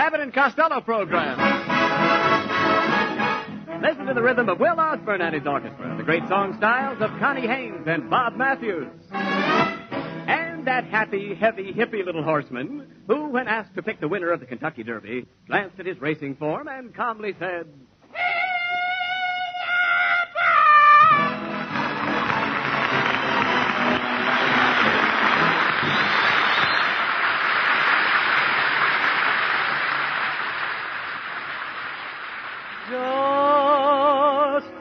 Abbott and Costello program. Listen to the rhythm of Will Osborne and his orchestra, the great song styles of Connie Haynes and Bob Matthews. And that happy, heavy, hippie little horseman who, when asked to pick the winner of the Kentucky Derby, glanced at his racing form and calmly said, Just say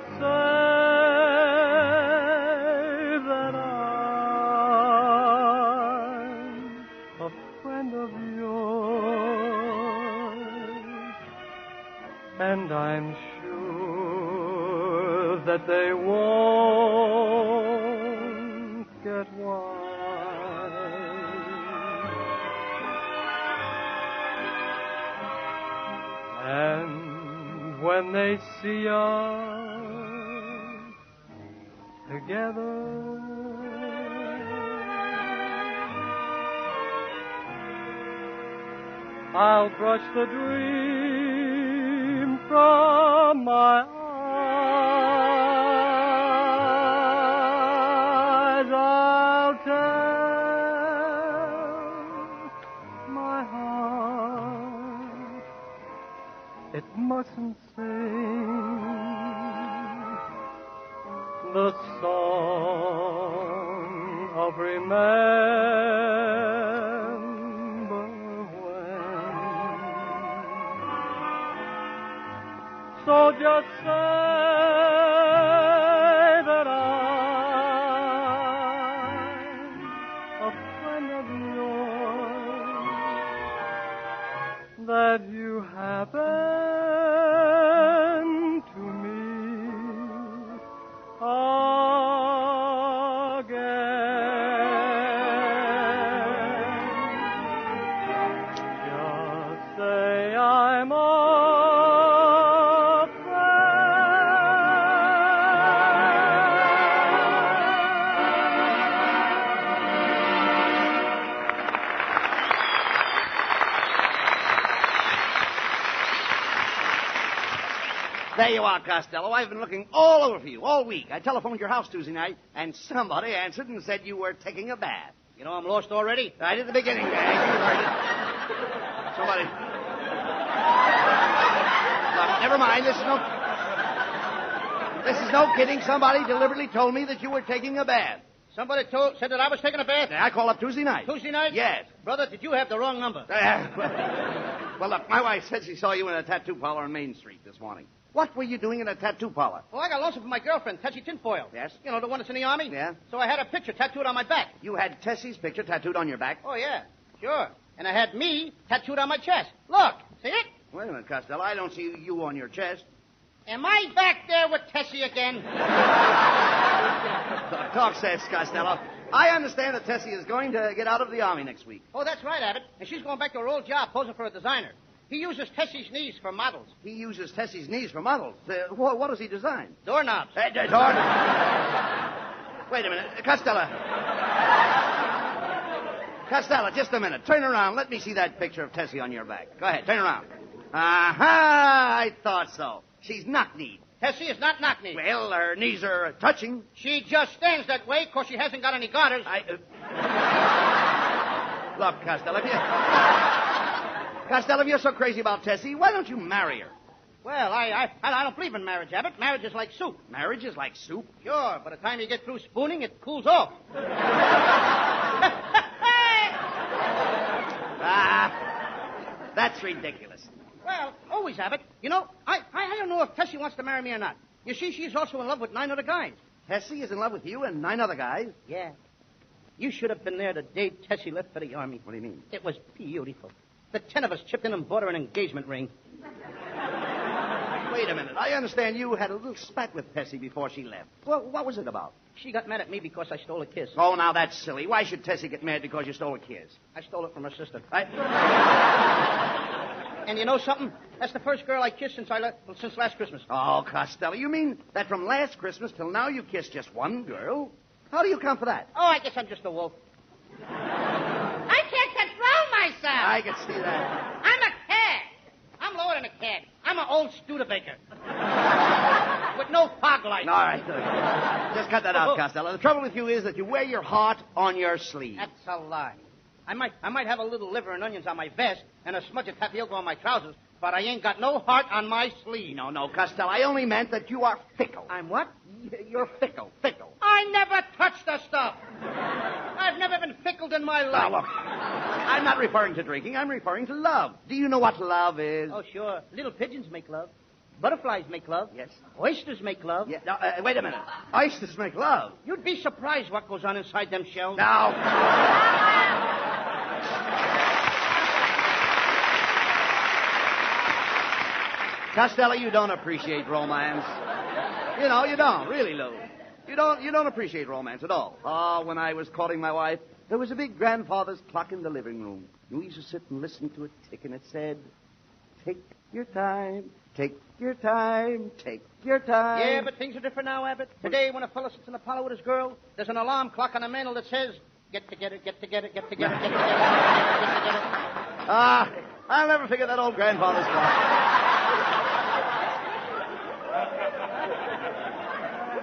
that I'm a friend of yours, and I'm sure that they won't get wise. And when they see us together, I'll brush the dream from my eyes. I'll tell my heart it mustn't sing the song of remember when. So just say that I'm a friend of yours, that you happen to me again. Just say I'm a There you are, Costello. I've been looking all over for you all week. I telephoned your house Tuesday night, and somebody answered and said you were taking a bath. You know I'm lost already? Right at the beginning, Gang. You heard it. Somebody... Look, never mind. This is no kidding. Somebody deliberately told me that you were taking a bath. Somebody said that I was taking a bath? I called up Tuesday night. Tuesday night? Yes. Brother, did you have the wrong number? Well, look, my wife said she saw you in a tattoo parlor on Main Street this morning. What were you doing in a tattoo parlor? Well, I got lonesome for my girlfriend, Tessie Tinfoil. Yes? You know, the one that's in the Army? Yeah. So I had her picture tattooed on my back. You had Tessie's picture tattooed on your back? Oh, yeah. Sure. And I had me tattooed on my chest. Look. See it? Wait a minute, Costello. I don't see you on your chest. Am I back there with Tessie again? Talk sense, Costello. I understand that Tessie is going to get out of the Army next week. Oh, that's right, Abbott. And she's going back to her old job posing for a designer. He uses Tessie's knees for models. He uses Tessie's knees for models. What does he design? Doorknobs. Doorknobs. Wait a minute. Costello. Costello, just a minute. Turn around. Let me see that picture of Tessie on your back. Go ahead. Turn around. Aha! I thought so. She's knock-kneed. Tessie is not knock-kneed. Well, her knees are touching. She just stands that way because she hasn't got any garters. Look, Costello, if you're so crazy about Tessie, why don't you marry her? Well, I don't believe in marriage, Abbott. Marriage is like soup. Marriage is like soup? Sure. By the time you get through spooning, it cools off. That's ridiculous. Well, always, Abbott. You know, I don't know if Tessie wants to marry me or not. You see, she's also in love with 9 other guys. Tessie is in love with you and 9 other guys? Yeah. You should have been there the day Tessie left for the Army. What do you mean? It was beautiful. The 10 of us chipped in and bought her an engagement ring. Wait a minute. I understand you had a little spat with Tessie before she left. Well, what was it about? She got mad at me because I stole a kiss. Oh, now that's silly. Why should Tessie get mad because you stole a kiss? I stole it from her sister. And you know something? That's the first girl I kissed since last Christmas. Oh, Costello, you mean that from last Christmas till now you kissed just one girl? How do you account for that? Oh, I guess I'm just a wolf. I can't control myself. I can see that. I'm a cat. head. I'm an old Studebaker. With no fog lights. All right. Just cut that out, Costello. The trouble with you is that you wear your heart on your sleeve. That's a lie. I might have a little liver and onions on my vest and a smudge of tapioca on my trousers, but I ain't got no heart on my sleeve. No, Costello. I only meant that you are fickle. I'm what? You're fickle. I never touched the stuff. I've never been fickled in my life. Now, look. I'm not referring to drinking. I'm referring to love. Do you know what love is? Oh, sure. Little pigeons make love. Butterflies make love. Yes. Oysters make love. Yeah. Now, wait a minute. Oysters make love. You'd be surprised what goes on inside them shells. Now. Costello, you don't appreciate romance. You don't, really, Lou. You don't appreciate romance at all. Oh, when I was courting my wife, there was a big grandfather's clock in the living room. We used to sit and listen to it tick, and it said, "Take your time, take your time, take your time." Yeah, but things are different now, Abbott. Today, when a fellow sits in the parlor with his girl, there's an alarm clock on the mantel that says, "Get together, get together, get together, get together, get together." I'll never forget that old grandfather's clock.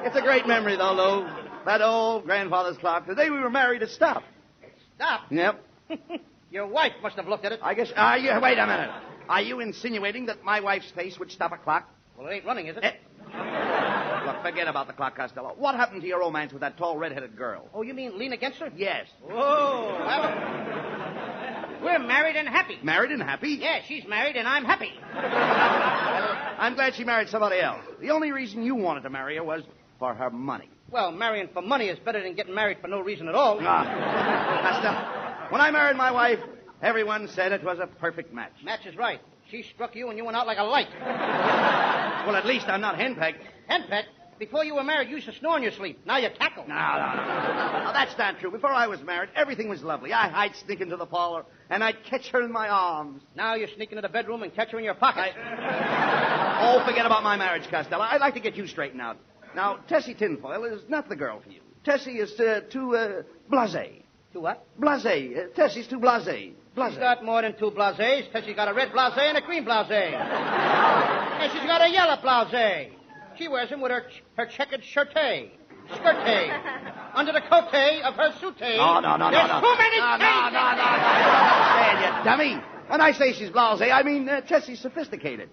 It's a great memory, though, Lou. That old grandfather's clock. The day we were married, it stopped. Stop. Yep. Your wife must have looked at it. I guess... wait a minute. Are you insinuating that my wife's face would stop a clock? Well, it ain't running, is it? Look, forget about the clock, Costello. What happened to your romance with that tall, red-headed girl? Oh, you mean lean against her? Yes. Oh, Abbott. We're married and happy. Married and happy? Yeah, she's married and I'm happy. I'm glad she married somebody else. The only reason you wanted to marry her was for her money. Well, marrying for money is better than getting married for no reason at all. Costello, when I married my wife, everyone said it was a perfect match. Match is right. She struck you and you went out like a light. Well, at least I'm not henpecked. Henpecked? Before you were married, you used to snore in your sleep. Now you tackle. No. No, that's not true. Before I was married, everything was lovely. I'd sneak into the parlor, and I'd catch her in my arms. Now you sneak into the bedroom and catch her in your pocket. Oh, forget about my marriage, Costello. I'd like to get you straightened out. Now, Tessie Tinfoil is not the girl for you. Tessie is too blasé. Too what? Blasé. Tessie's too blasé. She's got more than two blasés. Tessie's got a red blasé and a green blasé. And she's got a yellow blasé. She wears them with her checkered skirtay, under the cote of her soutane. No. There's too many No, things. you don't understand, you dummy. When I say she's blasé, I mean Tessie's sophisticated.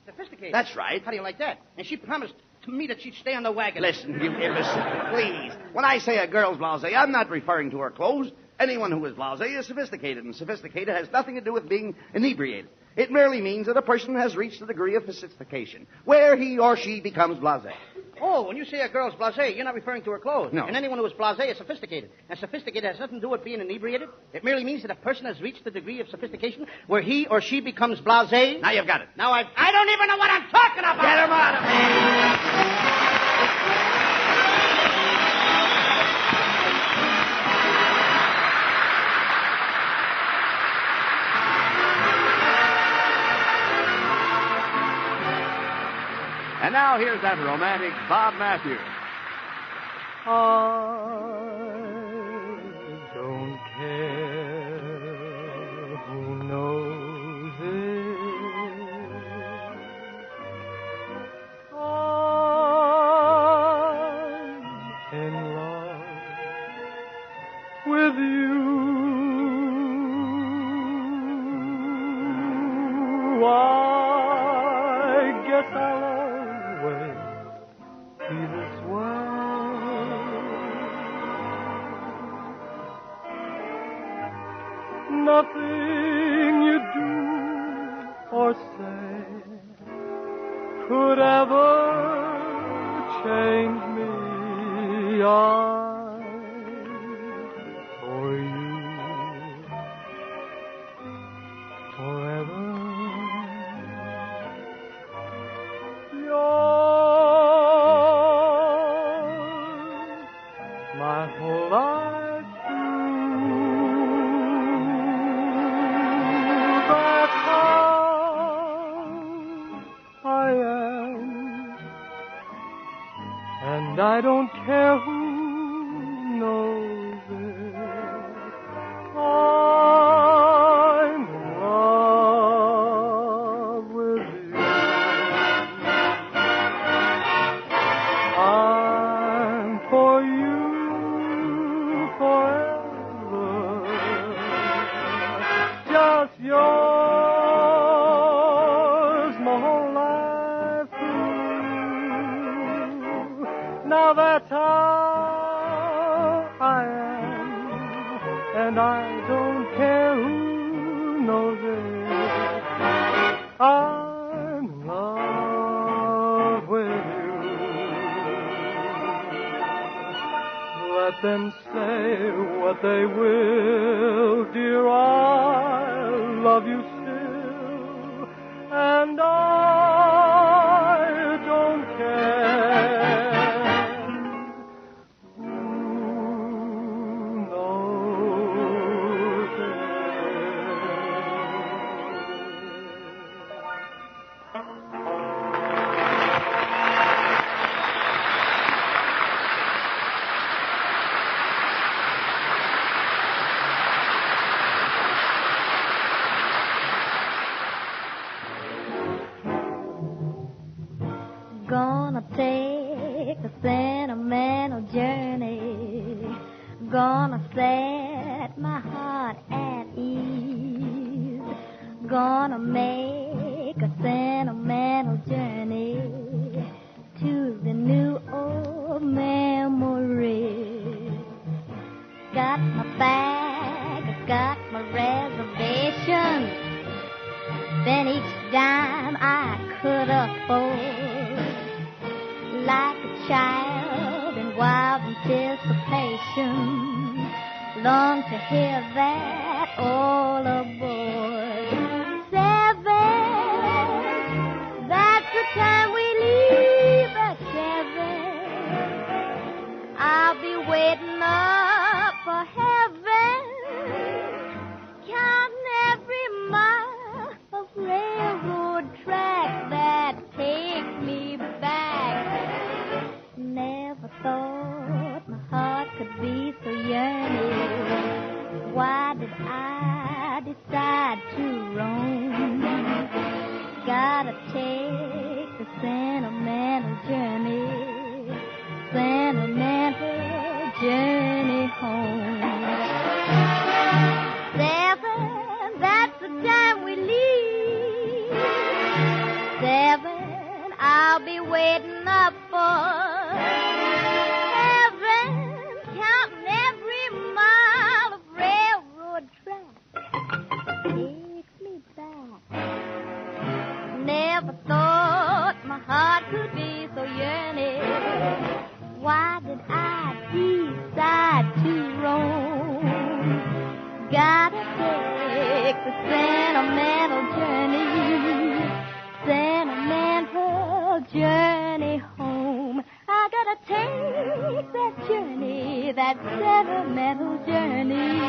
Sophisticated? That's right. How do you like that? And she promised to me that she'd stay on the wagon. Listen, you imbecile, please. When I say a girl's blasé, I'm not referring to her clothes. Anyone who is blasé is sophisticated, and sophisticated has nothing to do with being inebriated. It merely means that a person has reached a degree of sophistication, where he or she becomes blasé. Oh, when you say a girl's blasé, you're not referring to her clothes. No. And anyone who is blasé is sophisticated. And sophisticated has nothing to do with being inebriated. It merely means that a person has reached the degree of sophistication where he or she becomes blasé. Now you've got it. Now I don't even know what I'm talking about. Get him out of And now here's that romantic Bob Matthews. I don't care who knows it. I'm in love with you. I guess I'll always be this way. Nothing you do or say could ever change me. I'm for you forever. Yours, my whole life through. That's how I am, and I don't care who knows it. I'm in love with you. Now that's how I am, and I don't care who knows it. I'm in love with you. Let them say what they will, dear, I love you still, and I don't care who knows it. Gonna take a sentimental journey. Gonna set my heart at ease. Gonna make a sentimental journey to the new old memory. Got my bag, got my reservation. Then each dime I could afford, like a child in wild anticipation, long to hear that all aboard. 7, that's the time we leave at 7. I'll be waiting up for heaven, counting every mile of railroad track that takes me back. Never thought my heart could be so yearning. Why did I decide to roam? Gotta take the sentimental journey home. 7, that's the time we leave. 7, I'll be waiting up for heaven, counting every mile of railroad track takes me back. Never thought my heart could be so yearning. Why did I decide to roam? Gotta take the sentimental journey home. I gotta take that journey, that sentimental journey,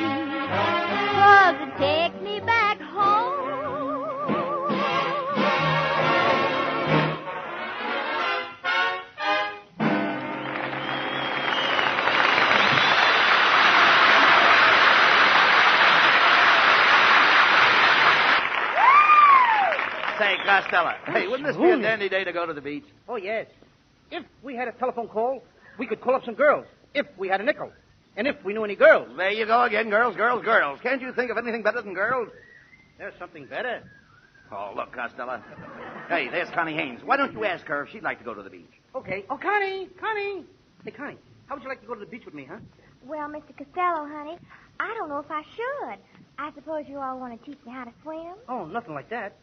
'cause it takes me back home. Say, Costello, hey, wouldn't this be a dandy day to go to the beach? Oh, yes. If we had a telephone call, we could call up some girls. If we had a nickel. And if we knew any girls. There you go again, girls, girls, girls. Can't you think of anything better than girls? There's something better. Oh, look, Costello. Hey, there's Connie Haynes. Why don't you ask her if she'd like to go to the beach? Okay. Oh, Connie. Hey, Connie, how would you like to go to the beach with me, huh? Well, Mr. Costello, honey, I don't know if I should. I suppose you all want to teach me how to swim? Oh, nothing like that.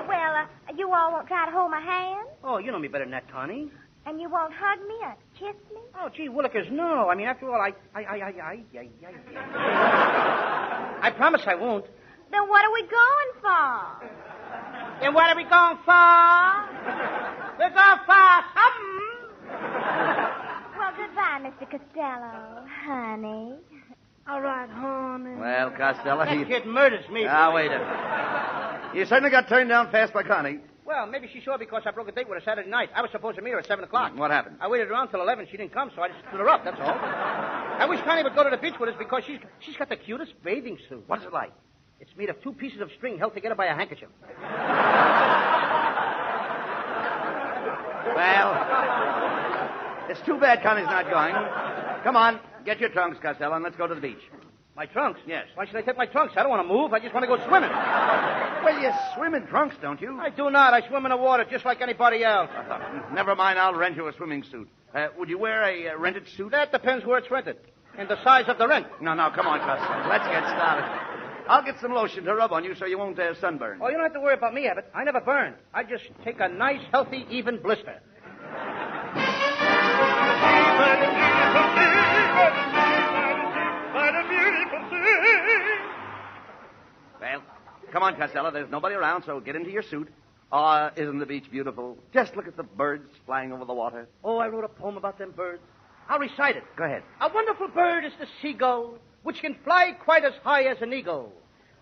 Well, you all won't try to hold my hand? Oh, you know me better than that, Connie. And you won't hug me or kiss me? Oh, gee, Willikers, no. I mean, after all, I promise I won't. Then what are we going for? Then what are we going for? We're going for something. Well, goodbye, Mr. Costello, honey. All right, honey. Well, Costello, That kid murders me. Now, wait a minute. You certainly got turned down fast by Connie. Well, maybe she saw because I broke a date with her Saturday night. I was supposed to meet her at 7 o'clock. What happened? I waited around till 11. She didn't come, so I just stood her up, that's all. I wish Connie would go to the beach with us because she's got the cutest bathing suit. What's it like? It's made of 2 pieces of string held together by a handkerchief. Well, it's too bad Connie's not going. Come on, get your trunks, Costello, and let's go to the beach. My trunks? Yes. Why should I take my trunks? I don't want to move. I just want to go swimming. Well, you swim in trunks, don't you? I do not. I swim in the water just like anybody else. Never mind, I'll rent you a swimming suit. Would you wear a rented suit? That depends where it's rented and the size of the rent. No, come on, Costello. Let's get started. I'll get some lotion to rub on you so you won't sunburn. Oh, you don't have to worry about me, Abbott. I never burn. I just take a nice, healthy, even blister. Well, come on, Costello. There's nobody around, so get into your suit. Isn't the beach beautiful? Just look at the birds flying over the water. Oh, I wrote a poem about them birds. I'll recite it. Go ahead. A wonderful bird is the seagull, which can fly quite as high as an eagle.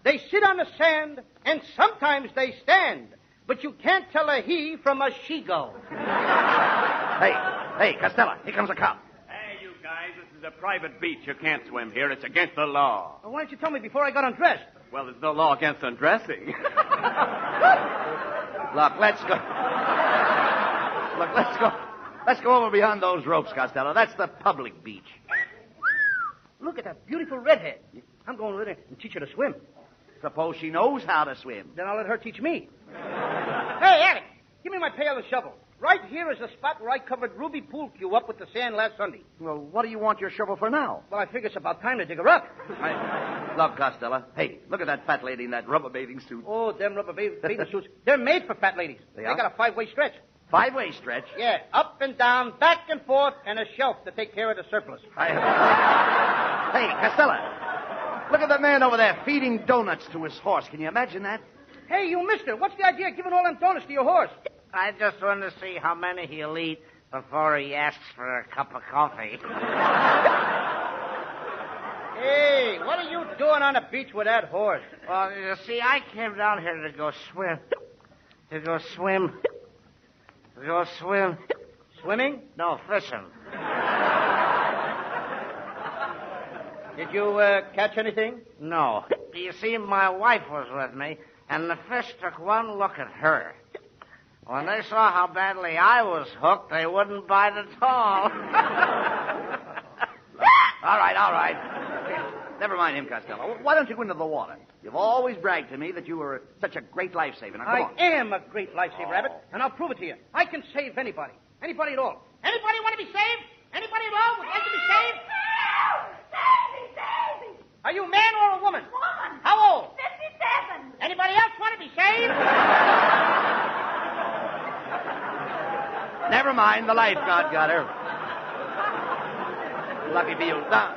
They sit on the sand, and sometimes they stand, but you can't tell a he from a she-gull. Hey, Costello, here comes a cop. Hey, you guys, this is a private beach. You can't swim here. It's against the law. Well, why didn't you tell me before I got undressed? Well, there's no law against undressing. Look, let's go. Let's go over beyond those ropes, Costello. That's the public beach. Look at that beautiful redhead. I'm going over there and teach her to swim. Suppose she knows how to swim. Then I'll let her teach me. Hey, Abbott, give me my pail and shovel. Right here is the spot where I covered Ruby Pool Cue up with the sand last Sunday. Well, what do you want your shovel for now? Well, I figure it's about time to dig her up. Look, Costello. Hey, look at that fat lady in that rubber bathing suit. Oh, them rubber bathing suits. They're made for fat ladies. They They are? got a 5-way stretch. 5-way stretch? Yeah, up and down, back and forth, and a shelf to take care of the surplus. Hey, Costello. Look at that man over there feeding donuts to his horse. Can you imagine that? Hey, you mister, what's the idea of giving all them donuts to your horse? I just want to see how many he'll eat before he asks for a cup of coffee. Hey, what are you doing on the beach with that horse? Well, you see, I came down here to go swim. To go swim. To go swim. Swimming? No, fishing. Did you catch anything? No. You see, my wife was with me, and the fish took one look at her. When they saw how badly I was hooked, they wouldn't bite at all. All right. Never mind him, Costello. Why don't you go into the water? You've always bragged to me that you were such a great lifesaver. Now, come on. I am a great lifesaver, Abbott, and I'll prove it to you. I can save anybody. Anybody at all. Anybody want to be saved? Anybody at all would like to be saved? Save me! Are you a man or a woman? Woman! How old? 57! Anybody else want to be saved? Never mind. The lifeguard got her. Lucky for you. Now,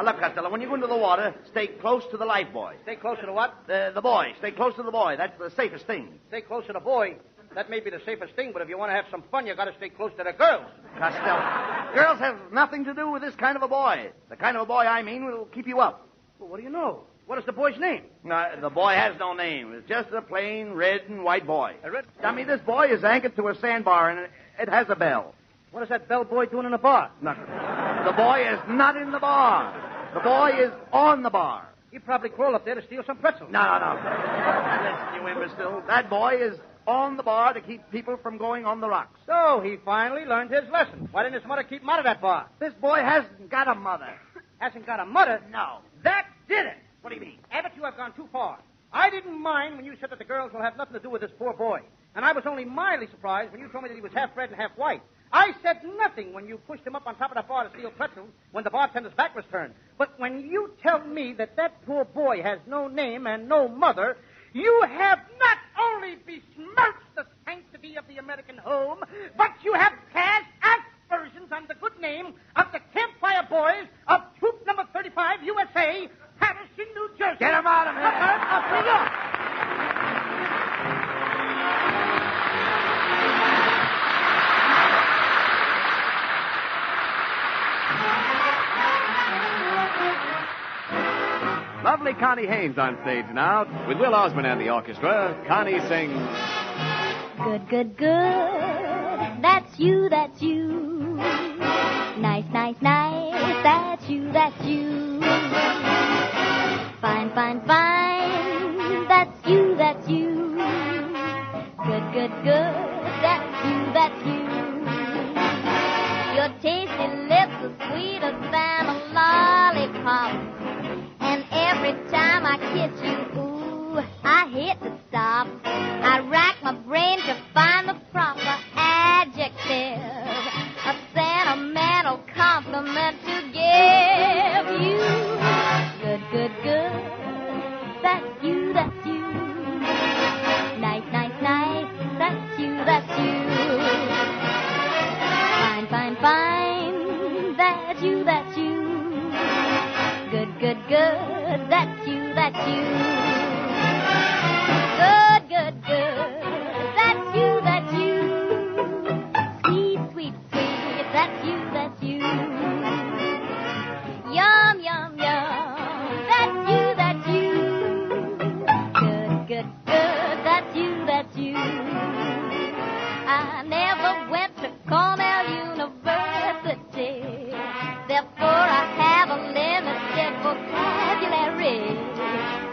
look, Costello, when you go into the water, stay close to the life boy. Stay closer to what? The boy. Stay close to the boy. That's the safest thing. Stay close to the boy. That may be the safest thing, but if you want to have some fun, you got to stay close to the girls. Costello, girls have nothing to do with this kind of a boy. The kind of a boy I mean will keep you up. Well, what do you know? What is the boy's name? No, the boy has no name. It's just a plain red and white boy. A red... I mean, this boy is anchored to a sandbar, and it has a bell. What is that bellboy doing in the bar? No, the boy is not in the bar. The boy is on the bar. He probably crawled up there to steal some pretzels. No. Listen, you imbecile. That boy is on the bar to keep people from going on the rocks. So he finally learned his lesson. Why didn't his mother keep him out of that bar? This boy hasn't got a mother. Hasn't got a mother? No. That did it. What do you mean? Abbott, you have gone too far. I didn't mind when you said that the girls will have nothing to do with this poor boy. And I was only mildly surprised when you told me that he was half red and half white. I said nothing when you pushed him up on top of the bar to steal pretzels when the bartender's back was turned. But when you tell me that that poor boy has no name and no mother, you have not only besmirched the sanctity of the American home, but you have cast aspersions on the good name of the Campfire Boys of Troop Number 35, USA, Patterson, New Jersey. Get him out of here. Of New York. Lovely Connie Haynes on stage now. With Will Osborne and the orchestra, Connie sings... Good, good, good. That's you, that's you. Nice, nice, nice. That's you, that's you. Fine, fine, fine. That's you, that's you. Good, good, good. That's you, that's you. Your tasty lips are sweeter than a lollipop. hit you. Ooh, I hate to stop. I rack my brain to find the proper adjective, a sentimental compliment to give you. Good, good, good. That's you, that's you. Nice, nice, nice. That's you, that's you. Fine, fine, fine. That's you, that's you. Good, good, good. That's you, that's you. Good, good, good. That's you, that's you. Sweet, sweet, sweet. That's you, that's you. Yum, yum, yum. That's you, that's you. Good, good, good. That's you, that's you. I never went to Cornell University. Therefore, I have a limited vocabulary.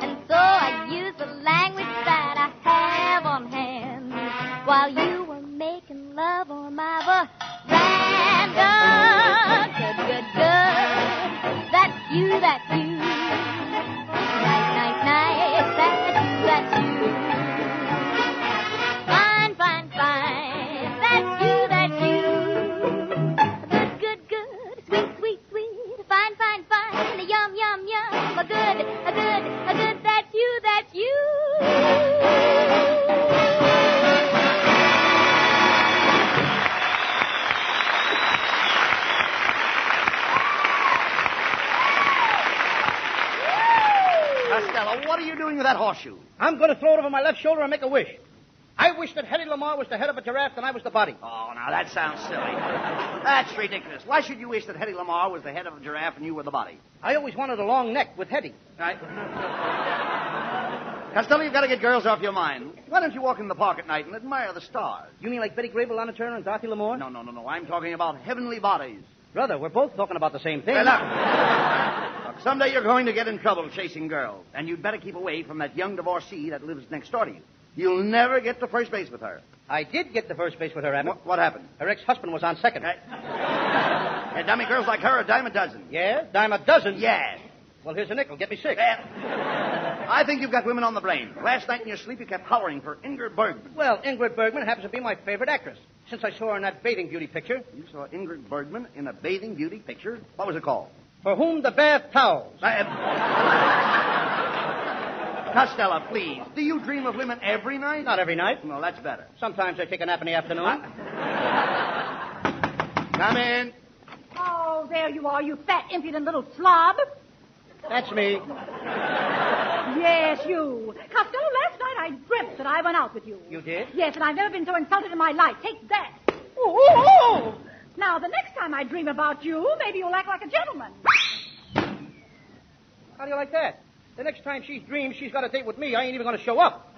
And so I use the language that I have on hand while you were making love on my veranda. Good, good, good. That's you, that's you. Nice, nice, nice. That's you, that's you. Fine, fine, fine. That's you, that's you. Good, good, good. Sweet, sweet, sweet. Fine, fine, fine. Yum, yum, yum. A good, a good, a good. That's you, that's you. Costello, what are you doing with that horseshoe? I'm going to throw it over my left shoulder and make a wish. I wish that Hedy Lamarr was the head of a giraffe and I was the body. Oh, now that sounds silly. That's ridiculous. Why should you wish that Hedy Lamarr was the head of a giraffe and you were the body? I always wanted a long neck with Hedy. Right. Costello, you've got to get girls off your mind. Why don't you walk in the park at night and admire the stars? You mean like Betty Grable, Lana Turner, and Dorothy Lamour? No. I'm talking about heavenly bodies. Brother, we're both talking about the same thing. Hey, look, someday you're going to get in trouble chasing girls, and you'd better keep away from that young divorcee that lives next door to you. You'll never get to first base with her. I did get to first base with her, Abbott. What happened? Her ex-husband was on second. Hey, dummy, girls like her are a dime a dozen. Yeah? Dime a dozen? Yes. Well, here's a nickel. Get me six. I think you've got women on the brain. Last night in your sleep, you kept hollering for Ingrid Bergman. Well, Ingrid Bergman happens to be my favorite actress. Since I saw her in that bathing beauty picture. You saw Ingrid Bergman in a bathing beauty picture? What was it called? For Whom the Bath Towels. Costello, please. Do you dream of women every night? Not every night. No, that's better. Sometimes I take a nap in the afternoon. Come in. Oh, there you are, you fat, impudent little slob. That's me. Yes, you. Costello, last night I dreamt that I went out with you. You did? Yes, and I've never been so insulted in my life. Take that. Ooh, ooh, ooh. Now, the next time I dream about you, maybe you'll act like a gentleman. How do you like that? The next time she dreams she's got a date with me, I ain't even going to show up.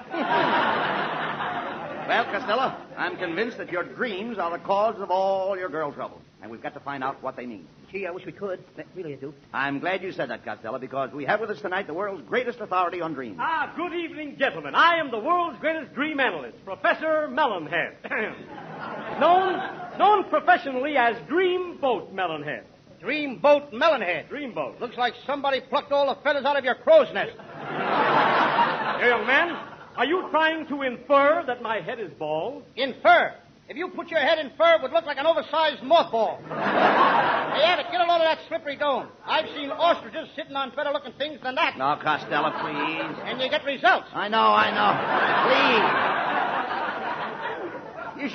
Well, Costello, I'm convinced that your dreams are the cause of all your girl trouble. And we've got to find out what they mean. Gee, I wish we could. Really, I do. I'm glad you said that, Costello, because we have with us tonight the world's greatest authority on dreams. Good evening, gentlemen. I am the world's greatest dream analyst, Professor Melonhead. known professionally as Dreamboat Melonhead. Dreamboat Melonhead. Dreamboat. Looks like somebody plucked all the feathers out of your crow's nest. Hey, young man, are you trying to infer that my head is bald? Infer? If you put your head in fur, it would look like an oversized mothball. Hey, Abbott, get a load of that slippery dome. I've seen ostriches sitting on better-looking things than that. No, Costello, please. And you get results. I know. Please. You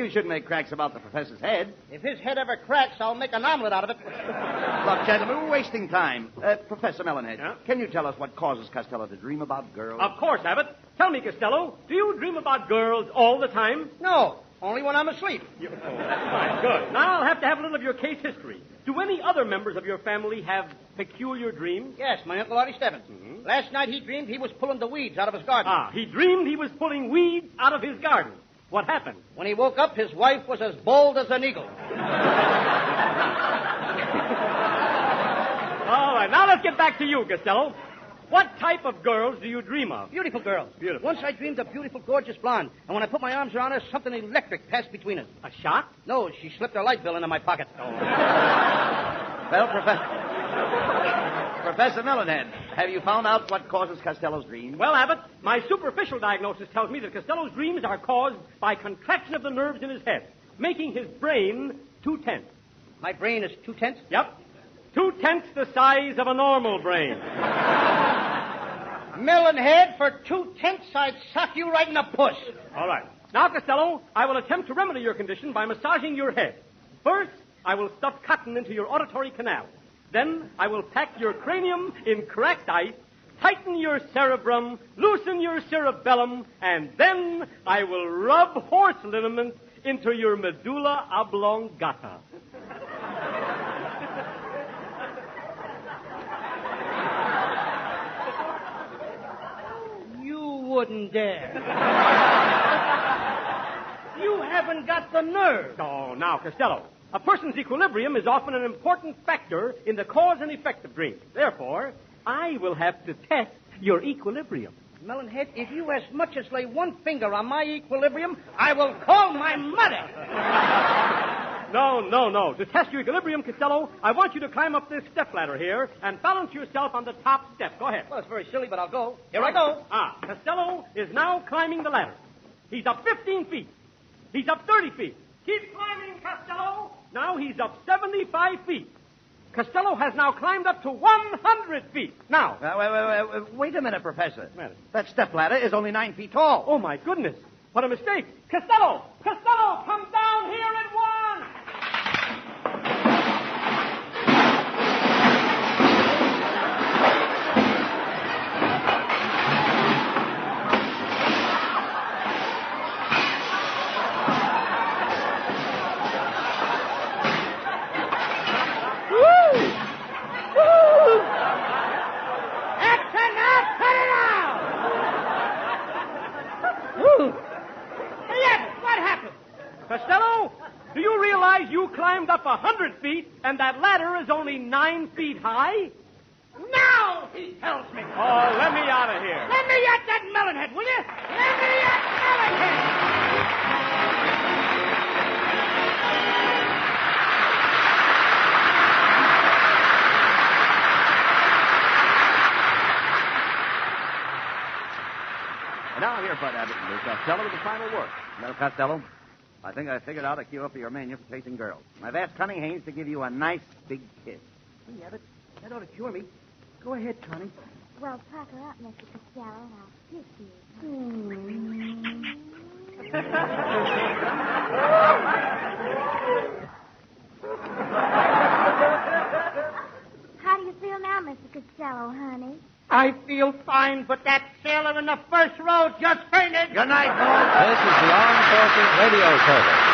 shouldn't make cracks about the professor's head. If his head ever cracks, I'll make an omelet out of it. Look, gentlemen, we're wasting time. Professor Melonhead, Yeah? Can you tell us what causes Costello to dream about girls? Of course, Abbott. Tell me, Costello, do you dream about girls all the time? No, only when I'm asleep. That's fine. Good. Now I'll have to have a little of your case history. Do any other members of your family have peculiar dreams? Yes, my Uncle Artie Stebbins. Mm-hmm. Last night he dreamed he was pulling the weeds out of his garden. He dreamed he was pulling weeds out of his garden. What happened? When he woke up, his wife was as bold as an eagle. All right, now let's get back to you, Costello. What type of girls do you dream of? Beautiful girls. Beautiful. Once I dreamed of beautiful, gorgeous blonde, and when I put my arms around her, something electric passed between us. A shot? No, she slipped her light bill into my pocket. Well, Professor Melonhead, have you found out what causes Costello's dreams? Well, Abbott, my superficial diagnosis tells me that Costello's dreams are caused by contraction of the nerves in his head, making his brain too tense. My brain is 2/10? Yep. 2/10 the size of a normal brain. Melonhead, for 2/10 I'd sock you right in the puss. All right. Now, Costello, I will attempt to remedy your condition by massaging your head. First, I will stuff cotton into your auditory canal. Then, I will pack your cranium in cracked ice, tighten your cerebrum, loosen your cerebellum, and then I will rub horse liniment into your medulla oblongata. You wouldn't dare. You haven't got the nerve. Oh, now, Costello, a person's equilibrium is often an important factor in the cause and effect of dreams. Therefore, I will have to test your equilibrium. Melonhead, if you as much as lay one finger on my equilibrium, I will call my mother. No. To test your equilibrium, Costello, I want you to climb up this stepladder here and balance yourself on the top step. Go ahead. Well, it's very silly, but I'll go. Here I go. Costello is now climbing the ladder. He's up 15 feet. He's up 30 feet. Keep climbing, Costello. Now he's up 75 feet. Costello has now climbed up to 100 feet. Now. Wait a minute, Professor. Minute. That stepladder is only 9 feet tall. Oh, my goodness. What a mistake. Costello! Costello, come down here at once! Costello, do you realize you climbed up 100 feet and that ladder is only 9 feet high? Now, he tells me. Oh, let me out of here. Let me at that melonhead, will you? Let me at melonhead. And now here, Bud Abbott, and Costello with the final word. Well, Costello, I think I figured out a cure for your mania for chasing girls. I've asked Connie Haynes to give you a nice big kiss. Hey, Abbott, that ought to cure me. Go ahead, Connie. Well, pucker up, Mr. Costello, and I'll kiss you. How do you feel now, Mr. Costello, honey? I feel fine, but that sailor in the first row just fainted. Good night, folks. This is the Armed Forces Radio Service.